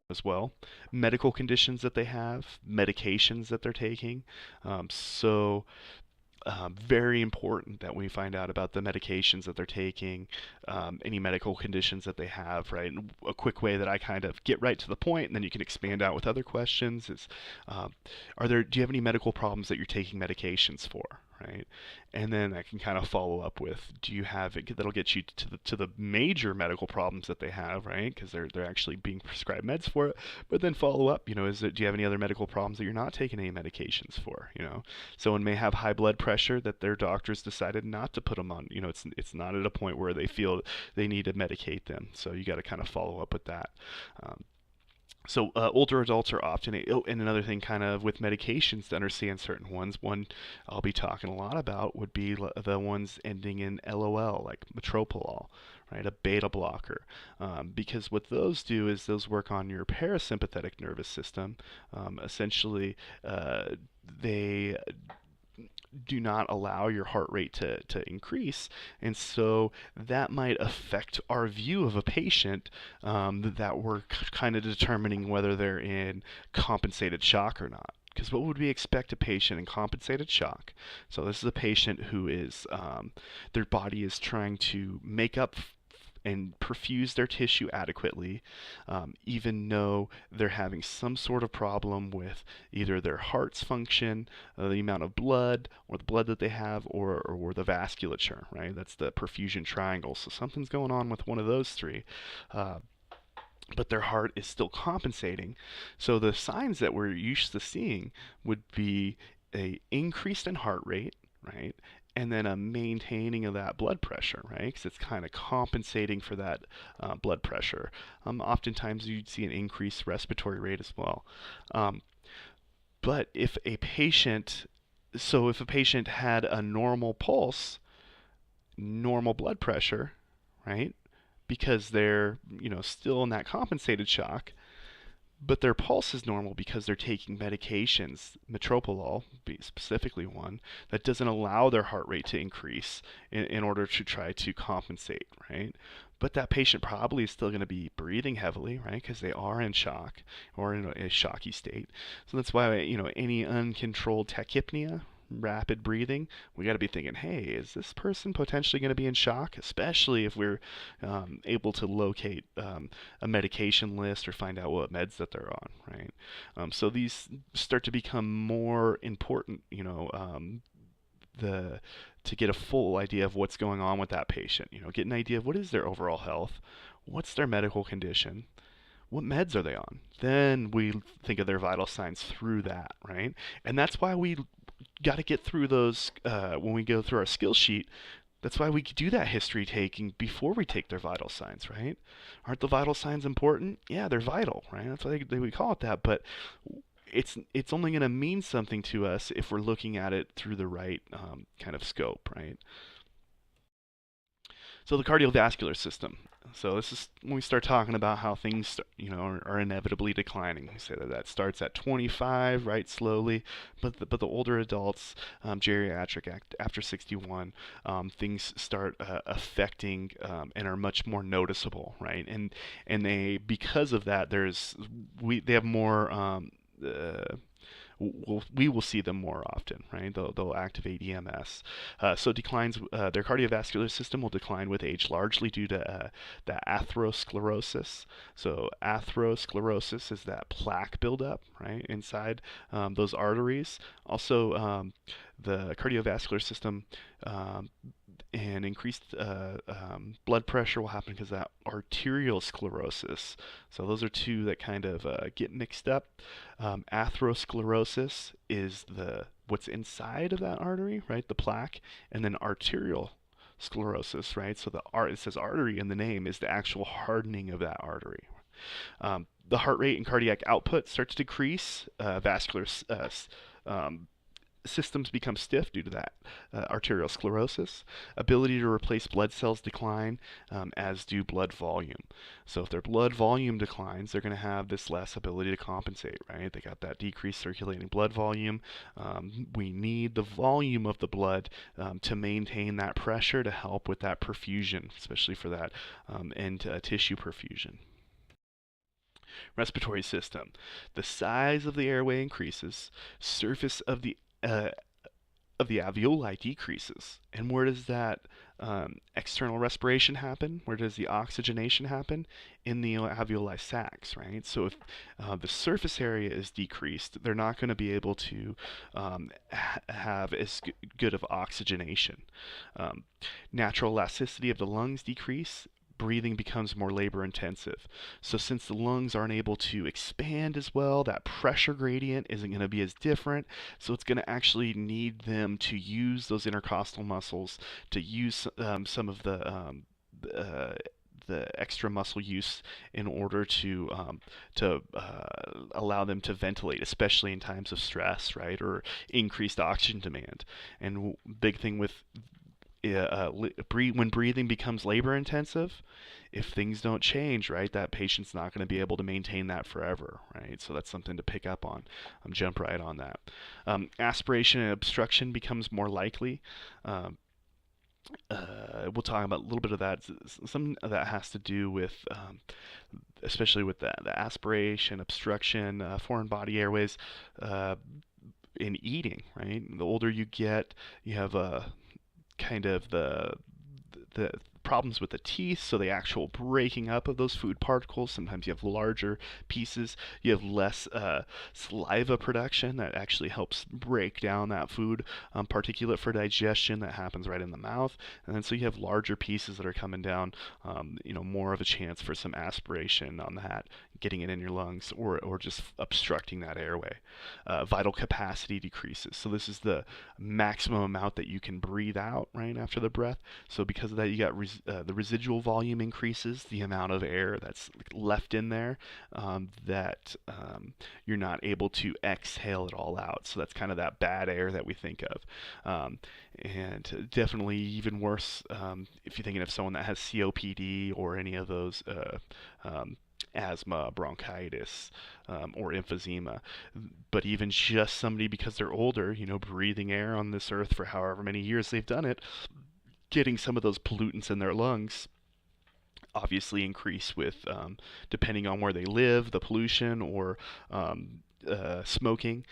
as well, medical conditions that they have, medications that they're taking. So very important that we find out about the medications that they're taking, any medical conditions that they have, right? And a quick way that I kind of get right to the point, and then you can expand out with other questions is, do you have any medical problems that you're taking medications for, right? And then I can kind of follow up with, do you have it that'll get you to the major medical problems that they have, right? Because they're actually being prescribed meds for it. But then follow up, do you have any other medical problems that you're not taking any medications for, Someone may have high blood pressure that their doctors decided not to put them on. It's not at a point where they feel they need to medicate them. So you got to kind of follow up with that. Um, So older adults are often oh, and another thing kind of with medications to understand certain ones. One I'll be talking a lot about would be the ones ending in LOL, like metoprolol, right? A beta blocker, because what those do is those work on your parasympathetic nervous system. Essentially, they do not allow your heart rate to increase. And so that might affect our view of a patient, that we're kind of determining whether they're in compensated shock or not. Because what would we expect a patient in compensated shock? So this is a patient who is, their body is trying to make up and perfuse their tissue adequately, even though they're having some sort of problem with either their heart's function, the amount of blood, or the blood that they have, or the vasculature, right? That's the perfusion triangle. So something's going on with one of those three. Uh, but their heart is still compensating. So the signs that we're used to seeing would be a increase in heart rate, right? And then a maintaining of that blood pressure, right? Because it's kind of compensating for that blood pressure. Oftentimes you'd see an increased respiratory rate as well. Um, but if a patient had a normal pulse, normal blood pressure, right? Because they're, still in that compensated shock, but their pulse is normal because they're taking medications, metoprolol, specifically one, that doesn't allow their heart rate to increase in order to try to compensate, right? But that patient probably is still going to be breathing heavily, right? Because they are in shock or in a shocky state. So that's why, any uncontrolled tachypnea, rapid breathing, we got to be thinking, hey, is this person potentially going to be in shock? Especially if we're able to locate a medication list or find out what meds that they're on, right? So these start to become more important, the to get a full idea of what's going on with that patient. Get an idea of what is their overall health, what's their medical condition, what meds are they on. Then we think of their vital signs through that, right? And that's why we got to get through those when we go through our skill sheet. That's why we do that history taking before we take their vital signs, right? Aren't the vital signs important? Yeah, they're vital, right? That's why we call it that. But it's only going to mean something to us if we're looking at it through the right kind of scope, right? So the cardiovascular system. So this is when we start talking about how things, are inevitably declining. We say that that starts at 25, right, slowly, but the older adults, geriatric after 61, things start affecting and are much more noticeable, right? And they because of that, they have more. We will see them more often, right? They'll activate EMS. So declines, their cardiovascular system will decline with age, largely due to the atherosclerosis. So atherosclerosis is that plaque buildup, right, inside those arteries. Also, the cardiovascular system um, and increased blood pressure will happen because of that arterial sclerosis. So those are two that kind of get mixed up. Atherosclerosis is the what's inside of that artery, right? The plaque, and then arterial sclerosis, right? So it says artery in the name is the actual hardening of that artery. The heart rate and cardiac output start to decrease. Vascular um, systems become stiff due to that arterial sclerosis. Ability to replace blood cells decline, as do blood volume. So if their blood volume declines, they're going to have this less ability to compensate, right? They got that decreased circulating blood volume. We need the volume of the blood to maintain that pressure to help with that perfusion, especially for that end tissue perfusion. Respiratory system. The size of the airway increases, surface uh, of the alveoli decreases. And where does that external respiration happen? Where does the oxygenation happen? In the alveoli sacs, right? So if the surface area is decreased, they're not going to be able to have as good of oxygenation. Um, Natural elasticity of the lungs decrease. Breathing becomes more labor intensive. So since the lungs aren't able to expand as well, that pressure gradient isn't going to be as different. So it's going to actually need them to use those intercostal muscles to use some of uh, the extra muscle use in order to allow them to ventilate, especially in times of stress, right, or increased oxygen demand. And big thing with when breathing becomes labor intensive, if things don't change, right, that patient's not going to be able to maintain that forever, right? So that's something to pick up on. Jump right on that. Aspiration and obstruction becomes more likely. Um, we'll talk about a little bit of that. Some of that has to do with, especially with the aspiration, obstruction, foreign body airways, uh, in eating, right? The older you get, you have kind of the problems with the teeth, so the actual breaking up of those food particles. Sometimes you have larger pieces. You have less saliva production that actually helps break down that food particulate for digestion that happens right in the mouth. And then so you have larger pieces that are coming down, more of a chance for some aspiration on that, getting it in your lungs, or just obstructing that airway. Vital capacity decreases. So this is the maximum amount that you can breathe out right after the breath. So because of that, you got the residual volume increases, the amount of air that's left in there, that you're not able to exhale it all out. So that's kind of that bad air that we think of. And definitely even worse, if you're thinking of someone that has COPD or any of those asthma, bronchitis, or emphysema. But even just somebody, because they're older, breathing air on this earth for however many years they've done it, getting some of those pollutants in their lungs obviously increase with, depending on where they live, the pollution, or smoking.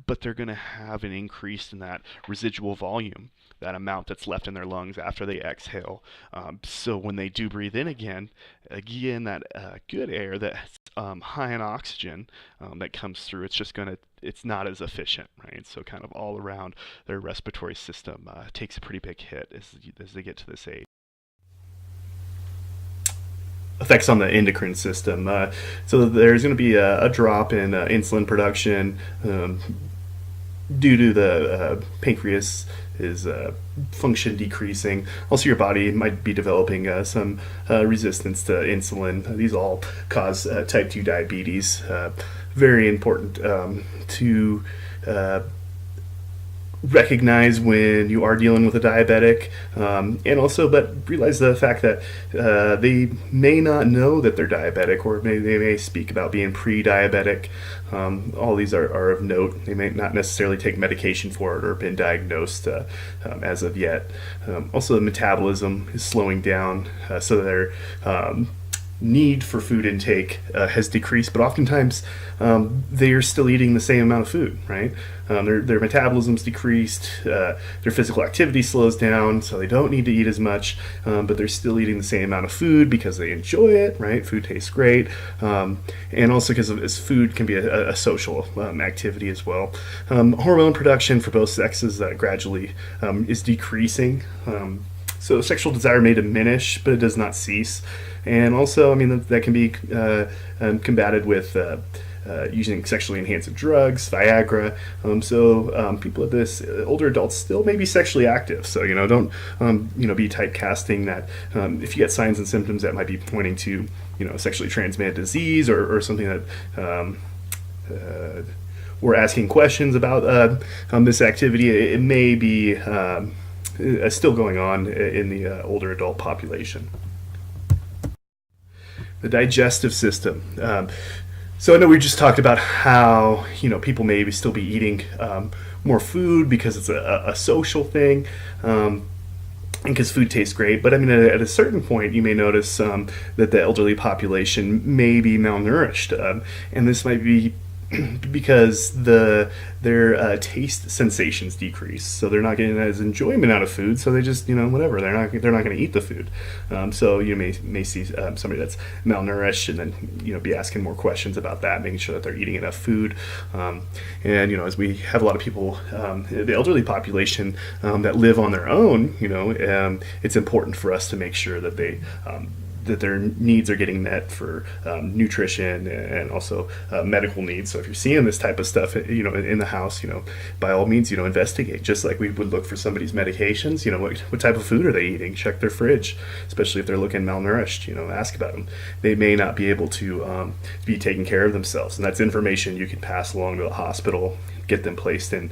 But they're going to have an increase in that residual volume, that amount that's left in their lungs after they exhale. So when they do breathe in again, that good air that's high in oxygen, that comes through, it's not as efficient, right? So kind of all around, their respiratory system takes a pretty big hit as they get to this age. Effects on the endocrine system. So there's going to be a drop in insulin production, due to the pancreas is function decreasing. Also, your body might be developing some resistance to insulin. These all cause type 2 diabetes. Very important to recognize when you are dealing with a diabetic, and also, but realize the fact that they may not know that they're diabetic, or maybe they may speak about being pre-diabetic. All these are of note. They may not necessarily take medication for it or been diagnosed as of yet. Also, the metabolism is slowing down, so their need for food intake has decreased, but oftentimes they are still eating the same amount of food, right? Their metabolism's decreased, their physical activity slows down, so they don't need to eat as much, but they're still eating the same amount of food because they enjoy it, right? Food tastes great, and also because food can be a social activity as well. Hormone production for both sexes gradually is decreasing. So sexual desire may diminish, but it does not cease. And also, I mean, that can be combated with using sexually enhancing drugs, Viagra. So people at this, older adults still may be sexually active. So, don't, be typecasting that. If you get signs and symptoms that might be pointing to, sexually transmitted disease, or something that we're asking questions about this activity, it may be still going on in the older adult population. The digestive system. So I know we just talked about how people may still be eating more food because it's a social thing, and because food tastes great. But I mean, at a certain point, you may notice that the elderly population may be malnourished, and this might be because their taste sensations decrease, so they're not getting as enjoyment out of food. So they just whatever, they're not going to eat the food. So you may see somebody that's malnourished, and then be asking more questions about that, making sure that they're eating enough food. And as we have a lot of people, the elderly population that live on their own, it's important for us to make sure that they that their needs are getting met for nutrition and also medical needs. So if you're seeing this type of stuff, in the house, by all means, investigate. Just like we would look for somebody's medications, what type of food are they eating? Check their fridge, especially if they're looking malnourished. Ask about them. They may not be able to be taking care of themselves, and that's information you can pass along to the hospital, get them placed in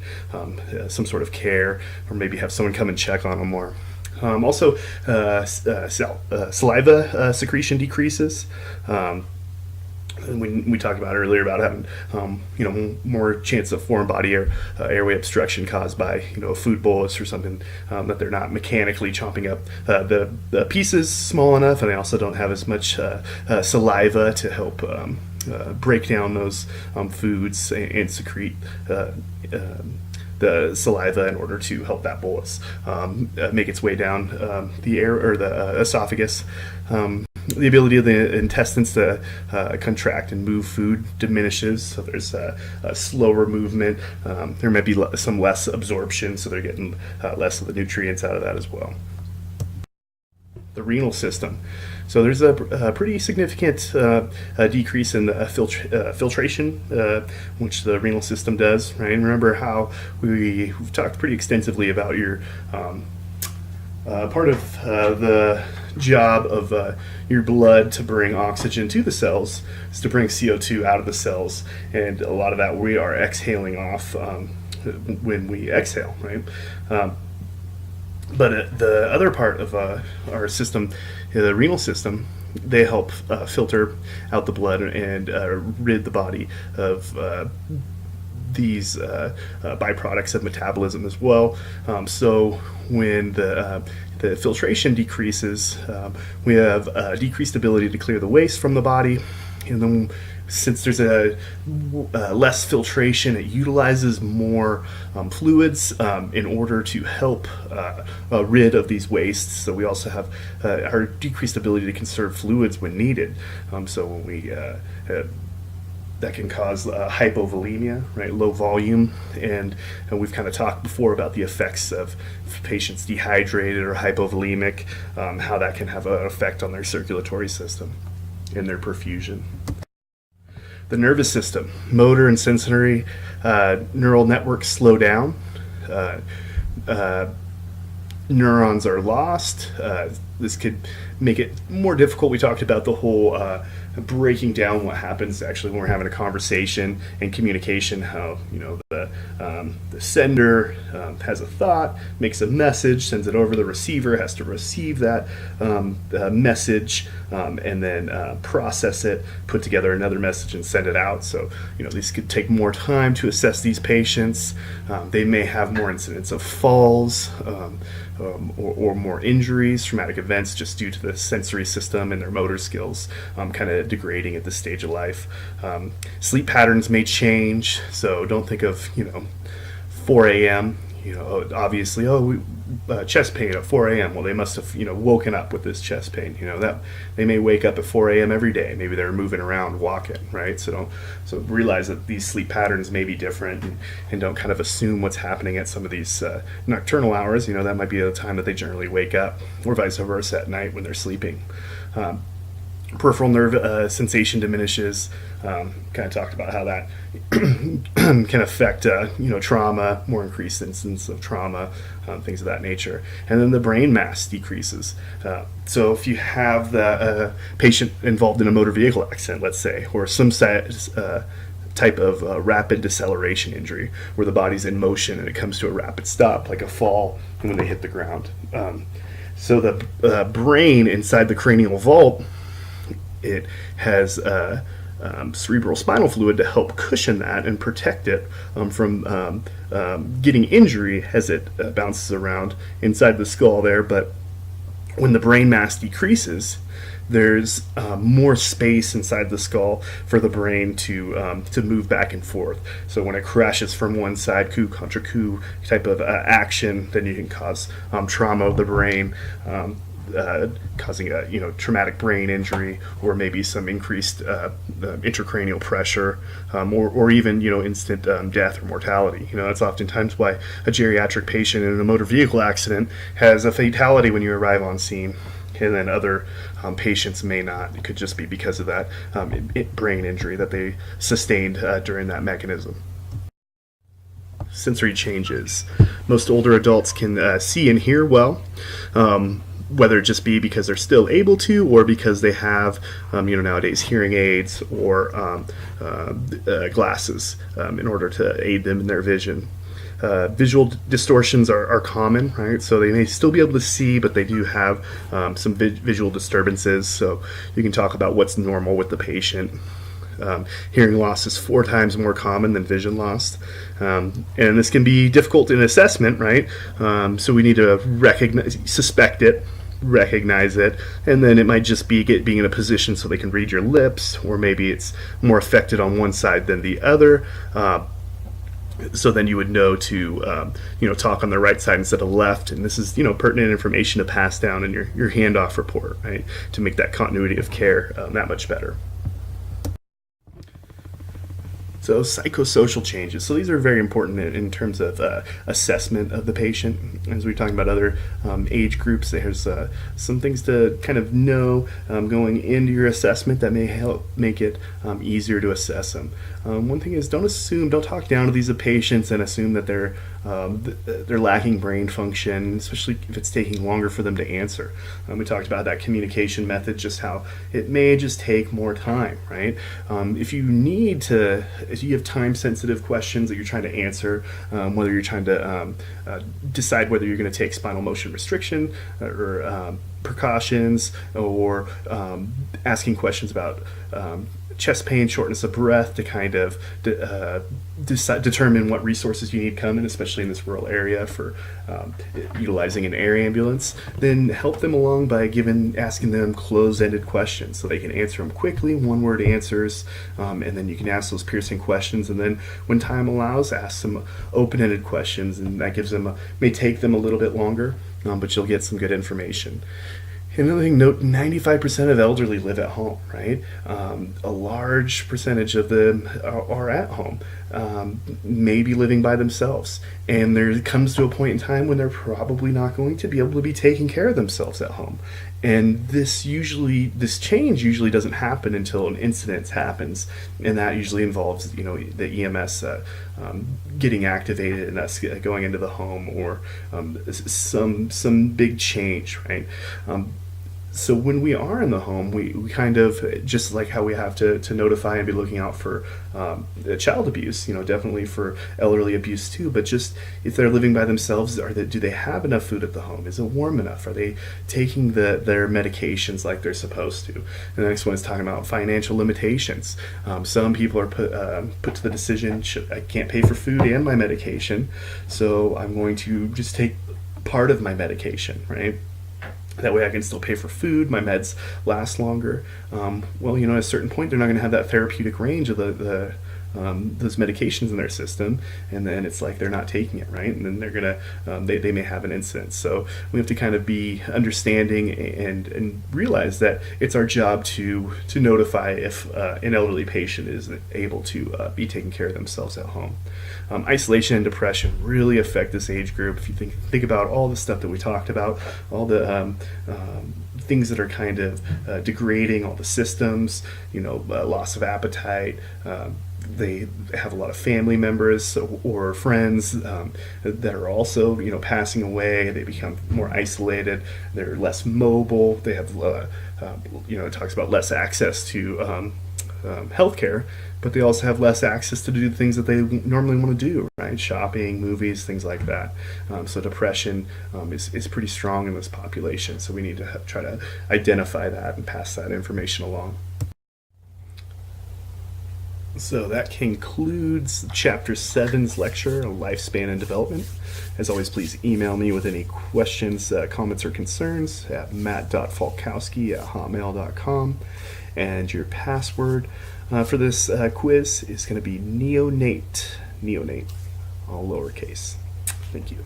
some sort of care, or maybe have someone come and check on them more. Also, saliva secretion decreases. And we talked about earlier about having, more chance of foreign body airway obstruction caused by, a food bolus or something, that they're not mechanically chomping up the pieces small enough, and they also don't have as much saliva to help break down those foods and secrete the saliva in order to help that bolus make its way down the air or the esophagus. The ability of the intestines to contract and move food diminishes, so there's a slower movement. There might be some less absorption, so they're getting less of the nutrients out of that as well. The renal system. So there's a pretty significant decrease in the filtration, which the renal system does, right? And remember how we've talked pretty extensively about your part of the job of your blood to bring oxygen to the cells is to bring CO2 out of the cells, and a lot of that we are exhaling off when we exhale, right? But the other part of our system, the renal system, they help filter out the blood and rid the body of these byproducts of metabolism as well. So when the filtration decreases, we have a decreased ability to clear the waste from the body, and then since there's a less filtration, it utilizes more fluids in order to help rid of these wastes. So we also have our decreased ability to conserve fluids when needed. So when we that can cause hypovolemia, right? Low volume, and we've kind of talked before about the effects of patients dehydrated or hypovolemic, how that can have an effect on their circulatory system and their perfusion. The nervous system, motor and sensory neural networks slow down. Neurons are lost. This could make it more difficult. We talked about the whole breaking down what happens actually when we're having a conversation and communication, how the sender has a thought, makes a message, sends it over, the receiver has to receive that message, and then process it, put together another message and send it out. So these could take more time to assess these patients. They may have more incidents of falls, or more injuries, traumatic events, just due to the sensory system and their motor skills kind of degrading at this stage of life. Sleep patterns may change, so don't think of 4 a.m. Obviously, chest pain at 4 a.m. Well, they must have woken up with this chest pain. That they may wake up at 4 a.m. every day. Maybe they're moving around, walking, right? So realize that these sleep patterns may be different, and don't kind of assume what's happening at some of these nocturnal hours. That might be the time that they generally wake up, or vice versa at night when they're sleeping. Peripheral nerve sensation diminishes. Kind of talked about how that can affect trauma, more increased incidence of trauma, things of that nature. And then the brain mass decreases. So if you have the patient involved in a motor vehicle accident, let's say, or some type of rapid deceleration injury where the body's in motion and it comes to a rapid stop, like a fall when they hit the ground. So the brain inside the cranial vault, it has cerebral spinal fluid to help cushion that and protect it from getting injury as it bounces around inside the skull there. But when the brain mass decreases, there's more space inside the skull for the brain to move back and forth. So when it crashes from one side, coup contra coup type of action, then you can cause trauma of the brain, causing a traumatic brain injury, or maybe some increased intracranial pressure, or even instant death or mortality. That's oftentimes why a geriatric patient in a motor vehicle accident has a fatality when you arrive on scene. and then other patients may not. It could just be because of that brain injury that they sustained during that mechanism. Sensory changes. Most older adults can see and hear well, whether it just be because they're still able to, or because they have, nowadays hearing aids or glasses in order to aid them in their vision. Visual distortions are common, right? So they may still be able to see, but they do have some visual disturbances. So you can talk about what's normal with the patient. Hearing loss is 4 times more common than vision loss. And this can be difficult in assessment, right? So we need to suspect it, recognize it, and then it might just be being in a position so they can read your lips, or maybe it's more affected on one side than the other. So then you would know to, talk on the right side instead of left. And this is, pertinent information to pass down in your handoff report, right? To make that continuity of care that much better. So psychosocial changes. So these are very important in terms of assessment of the patient. As we're talking about other age groups, there's some things to kind of know going into your assessment that may help make it easier to assess them. One thing is, don't talk down to these patients and assume that they're lacking brain function, especially if it's taking longer for them to answer. We talked about that communication method, just how it may just take more time, right? If you have time-sensitive questions that you're trying to answer, whether you're trying to decide whether you're going to take spinal motion restriction or precautions, or asking questions about chest pain, shortness of breath, to kind of determine what resources you need coming, especially in this rural area, for utilizing an air ambulance, then help them along by asking them closed-ended questions so they can answer them quickly, one-word answers, and then you can ask those piercing questions, and then when time allows, ask some open-ended questions, and that may take them a little bit longer, but you'll get some good information. Another thing, note 95% of elderly live at home, right? A large percentage of them are at home, maybe living by themselves. And there comes to a point in time when they're probably not going to be able to be taking care of themselves at home. And this change usually doesn't happen until an incident happens. And that usually involves, the EMS getting activated and us going into the home, or some big change, right? So when we are in the home, we kind of, just like how we have to notify and be looking out for child abuse, definitely for elderly abuse too, but just if they're living by themselves, do they have enough food at the home? Is it warm enough? Are they taking their medications like they're supposed to? And the next one is talking about financial limitations. Some people are put to the decision, I can't pay for food and my medication, so I'm going to just take part of my medication, right? That way I can still pay for food, my meds last longer. At a certain point, they're not going to have that therapeutic range of those medications in their system, and then it's like they're not taking it, right? And then they're going to, they may have an incident. So we have to kind of be understanding and realize that it's our job to notify if an elderly patient is able to be taking care of themselves at home. Isolation and depression really affect this age group. If you think about all the stuff that we talked about, all the things that are kind of degrading all the systems, loss of appetite, they have a lot of family members or friends that are also, passing away. They become more isolated. They're less mobile. They have, it talks about less access to healthcare, but they also have less access to do things that they normally want to do, right? Shopping, movies, things like that. So depression is pretty strong in this population. So we need to try to identify that and pass that information along. So that concludes Chapter 7's lecture on lifespan and development. As always, please email me with any questions, comments, or concerns at matt.falkowski@hotmail.com. And your password for this quiz is going to be neonate, all lowercase. Thank you.